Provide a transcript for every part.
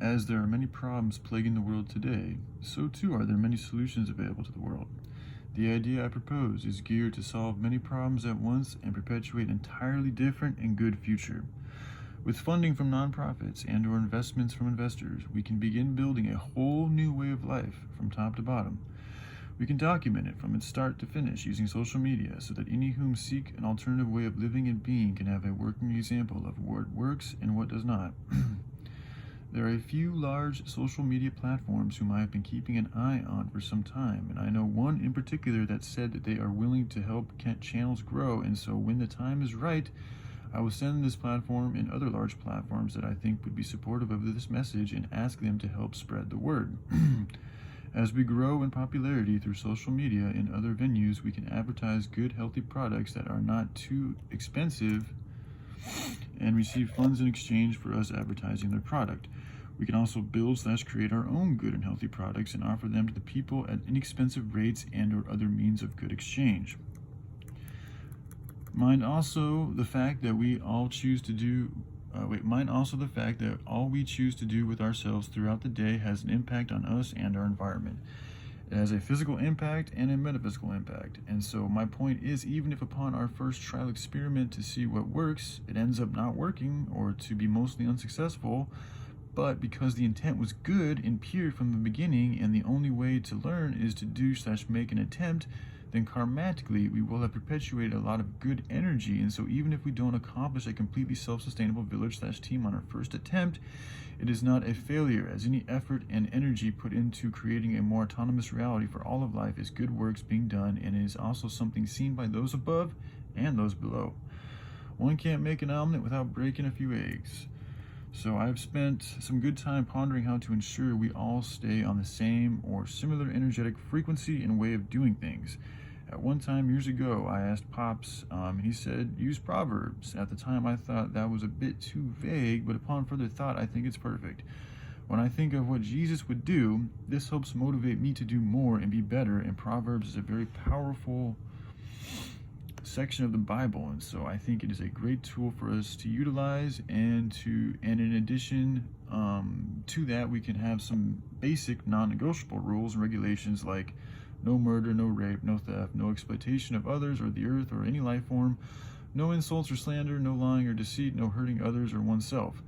As there are many problems plaguing the world today, so too are there many solutions available to the world. The idea I propose is geared to solve many problems at once and perpetuate an entirely different and good future. With funding from nonprofits and/or investments from investors, we can begin building a whole new way of life from top to bottom. We can document it from its start to finish using social media so that any whom seek an alternative way of living and being can have a working example of what works and what does not. There are a few large social media platforms whom I have been keeping an eye on for some time, and I know one in particular that said that they are willing to help channels grow, and so when the time is right, I will send this platform and other large platforms that I think would be supportive of this message and ask them to help spread the word. As we grow in popularity through social media and other venues, we can advertise good, healthy products that are not too expensive and receive funds in exchange for us advertising their product. We can also build/create our own good and healthy products and offer them to the people at inexpensive rates and/or other means of good exchange. Mind also the fact that all we choose to do with ourselves throughout the day has an impact on us and our environment. It has a physical impact and a metaphysical impact. And so my point is, even if upon our first trial experiment to see what works, it ends up not working or to be mostly unsuccessful, but because the intent was good and pure from the beginning, and the only way to learn is to do/make an attempt, then karmatically we will have perpetuated a lot of good energy. And so even if we don't accomplish a completely self-sustainable village/team on our first attempt, it is not a failure, as any effort and energy put into creating a more autonomous reality for all of life is good works being done, and it is also something seen by those above and those below. One can't make an omelet without breaking a few eggs. So I've spent some good time pondering how to ensure we all stay on the same or similar energetic frequency and way of doing things. At one time years ago, I asked Pops, and he said, use Proverbs. At the time, I thought that was a bit too vague, but upon further thought, I think it's perfect. When I think of what Jesus would do, this helps motivate me to do more and be better, and Proverbs is a very powerful section of the Bible, and so I think it is a great tool for us to utilize, and in addition to that, we can have some basic non-negotiable rules and regulations like no murder, no rape, no theft, no exploitation of others or the earth or any life form, no insults or slander, no lying or deceit, no hurting others or oneself.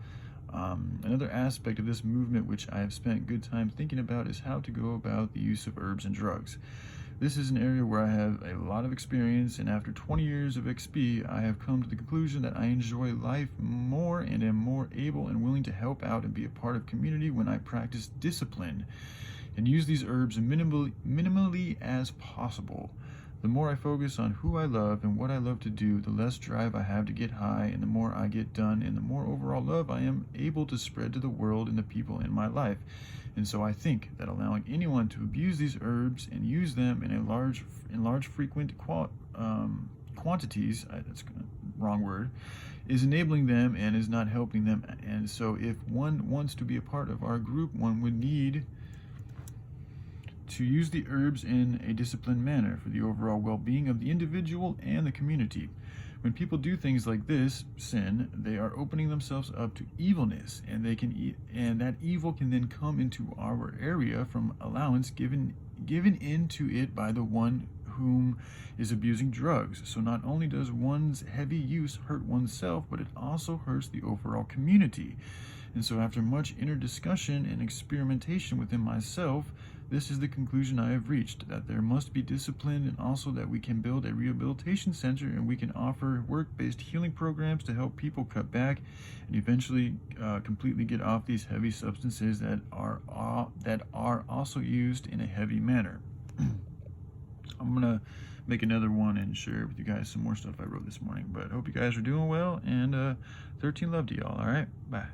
Another aspect of this movement which I have spent good time thinking about is how to go about the use of herbs and drugs. This is an area where I have a lot of experience, and after 20 years of XP, I have come to the conclusion that I enjoy life more and am more able and willing to help out and be a part of community when I practice discipline and use these herbs minimally as possible. The more I focus on who I love and what I love to do, the less drive I have to get high, and the more I get done, and the more overall love I am able to spread to the world and the people in my life. And so I think that allowing anyone to abuse these herbs and use them in large frequent quantities, that's the wrong word, is enabling them and is not helping them. And so if one wants to be a part of our group, one would need to use the herbs in a disciplined manner for the overall well-being of the individual and the community. When people do things like this, sin, they are opening themselves up to evilness, and that evil can then come into our area from allowance given into it by the one whom is abusing drugs. So not only does one's heavy use hurt oneself, but it also hurts the overall community. And so after much inner discussion and experimentation within myself, this is the conclusion I have reached, that there must be discipline, and also that we can build a rehabilitation center and we can offer work-based healing programs to help people cut back and eventually completely get off these heavy substances that are also used in a heavy manner. I'm gonna make another one and share with you guys some more stuff I wrote this morning, but hope you guys are doing well, and 13 love to y'all. All right, bye.